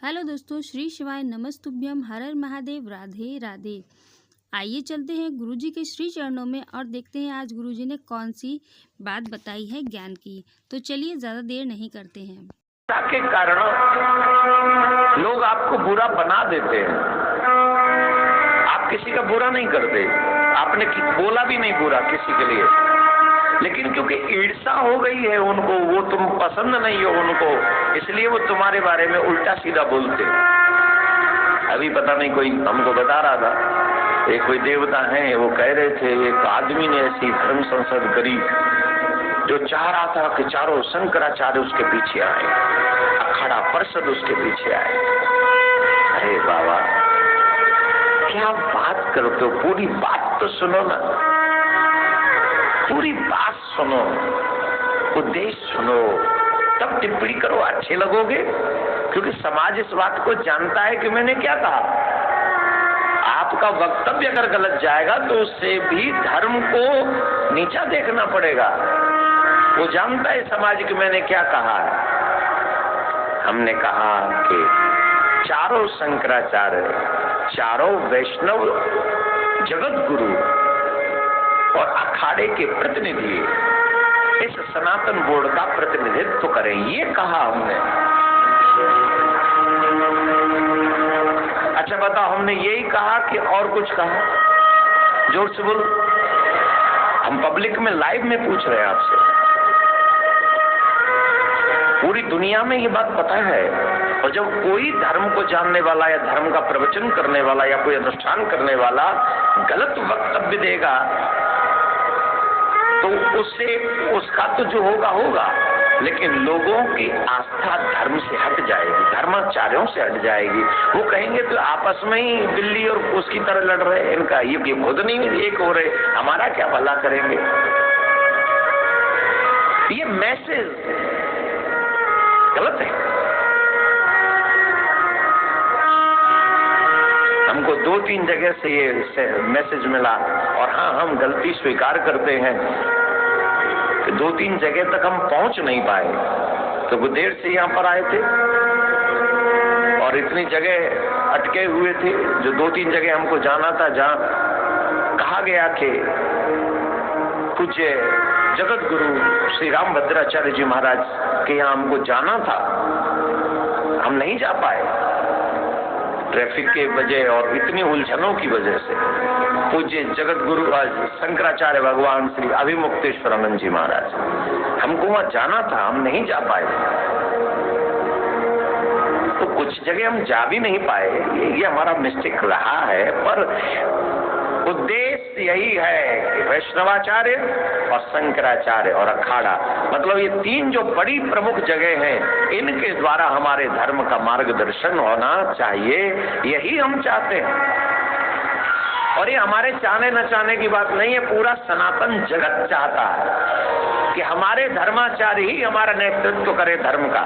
Hello दोस्तों, श्री शिवाय नमस्तुभ्यम, हर हर महादेव, राधे राधे। आइए चलते हैं गुरुजी के श्री चरणों में और देखते हैं आज गुरुजी ने कौन सी बात बताई है ज्ञान की। तो चलिए ज़्यादा देर नहीं करते हैं। के कारण लोग आपको बुरा बना देते हैं। आप किसी का बुरा नहीं करते, आपने बोला भी नहीं बुरा किसी के लिए, लेकिन क्योंकि ईर्ष्या हो गई है उनको, वो तुम पसंद नहीं हो उनको, इसलिए वो तुम्हारे बारे में उल्टा सीधा बोलते। अभी पता नहीं कोई हमको बता रहा था, एक कोई देवता है, वो कह रहे थे एक आदमी ने ऐसी धर्म संसद करी जो चाह रहा था कि चारों शंकराचार्य उसके पीछे आए, अखाड़ा परिषद उसके पीछे आए। अरे बाबा, क्या बात करते हो, पूरी बात तो सुनो ना, पूरी बात सुनो, उद्देश्य सुनो, तब टिप्पणी करो, अच्छे लगोगे। क्योंकि समाज इस बात को जानता है कि मैंने क्या कहा। आपका वक्तव्य अगर गलत जाएगा तो उससे भी धर्म को नीचा देखना पड़ेगा। वो जानता है समाज कि मैंने क्या कहा है। हमने कहा कि चारों शंकराचार्य, चारों वैष्णव जगत गुरु और अखाड़े के प्रतिनिधि इस सनातन बोर्ड का प्रतिनिधित्व करें, ये कहा हमने। अच्छा बताओ, हमने यही कहा कि और कुछ कहा? जोर से बोलो, हम पब्लिक में लाइव में पूछ रहे हैं आपसे। पूरी दुनिया में ये बात पता है। और जब कोई धर्म को जानने वाला या धर्म का प्रवचन करने वाला या कोई अनुष्ठान करने वाला गलत वक्तव्य देगा तो उससे उसका तो जो होगा होगा, लेकिन लोगों की आस्था धर्म से हट जाएगी, धर्माचार्यों से हट जाएगी। वो कहेंगे तो आपस में ही बिल्ली और उसकी तरह लड़ रहे हैं, इनका ये खुद नहीं एक हो रहे, हमारा क्या भला करेंगे। ये मैसेज गलत है। हमको 2-3 जगह से ये मैसेज मिला, और हाँ, हम गलती स्वीकार करते हैं कि 2-3 जगह तक हम पहुंच नहीं पाए, तो वो देर से यहाँ पर आए थे और इतनी जगह अटके हुए थे। जो 2-3 जगह हमको जाना था, जहाँ कहा गया कि पूज्य जगत गुरु श्री राम भद्राचार्य जी महाराज के यहाँ हमको जाना था, हम नहीं जा पाए ट्रैफिक के वजह और इतनी उलझनों की वजह से। पूज्य जगत गुरु शंकराचार्य भगवान श्री अभिमुक्तेश्वरानंद जी महाराज, हमको वहां जाना था, हम नहीं जा पाए। तो कुछ जगह हम जा भी नहीं पाए, ये हमारा मिस्टेक रहा है। पर उद्देश्य यही है कि वैष्णवाचार्य और शंकराचार्य और अखाड़ा, मतलब ये 3 जो बड़ी प्रमुख जगह हैं, इनके द्वारा हमारे धर्म का मार्गदर्शन होना चाहिए, यही हम चाहते हैं। और ये हमारे चाहने न चाहने की बात नहीं है, पूरा सनातन जगत चाहता है कि हमारे धर्माचार्य ही हमारा नेतृत्व करे धर्म का।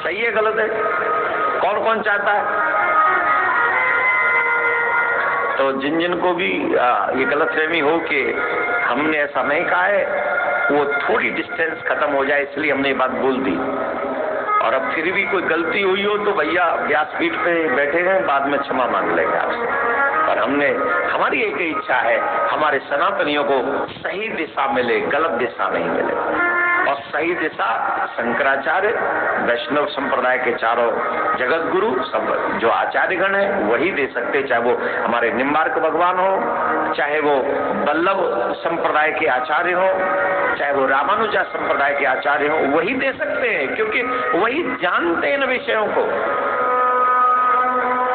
सही है गलत है? कौन कौन चाहता है? तो जिन जिन को भी ये गलतफहमी हो कि हमने ऐसा नहीं कहा है, वो थोड़ी डिस्टेंस खत्म हो जाए, इसलिए हमने ये बात बोल दी। और अब फिर भी कोई गलती हुई हो तो भैया व्यासपीठ पे बैठे हैं, बाद में क्षमा मांग लेंगे आपसे। पर हमारी एक ही इच्छा है, हमारे सनातनियों को सही दिशा मिले, गलत दिशा नहीं मिले। और सही दिशा शंकराचार्य वैष्णव संप्रदाय के चारों जगत गुरु सब जो आचार्यगण है वही दे सकते, चाहे वो हमारे निम्बार्क भगवान हो, चाहे वो वल्लभ संप्रदाय के आचार्य हो, चाहे वो रामानुजा संप्रदाय के आचार्य हो, वही दे सकते हैं, क्योंकि वही जानते हैं इन विषयों को।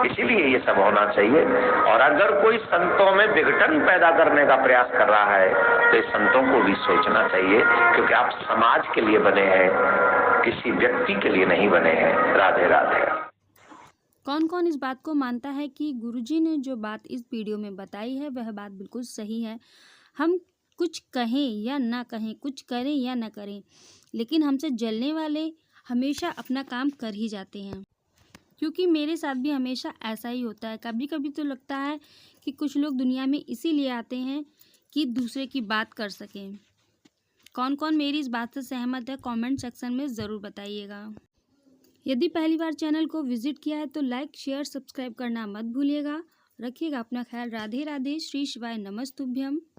इसीलिए ये सब होना चाहिए। और अगर कोई संतों में विघटन पैदा करने का प्रयास कर रहा है तो इस संतों को भी सोचना चाहिए, क्योंकि आप समाज के लिए बने हैं, किसी व्यक्ति के लिए नहीं बने हैं। राधे राधे। कौन कौन इस बात को मानता है कि गुरुजी ने जो बात इस वीडियो में बताई है वह बात बिल्कुल सही है। हम कुछ कहें या ना कहें, कुछ करें या ना करें, लेकिन हमसे जलने वाले हमेशा अपना काम कर ही जाते हैं। क्योंकि मेरे साथ भी हमेशा ऐसा ही होता है। कभी कभी तो लगता है कि कुछ लोग दुनिया में इसीलिए आते हैं कि दूसरे की बात कर सकें। कौन कौन मेरी इस बात से सहमत है, कमेंट सेक्शन में ज़रूर बताइएगा। यदि पहली बार चैनल को विजिट किया है तो लाइक शेयर सब्सक्राइब करना मत भूलिएगा। रखिएगा अपना ख्याल। राधे राधे। श्री शिवाय नमस्तुभ्यम।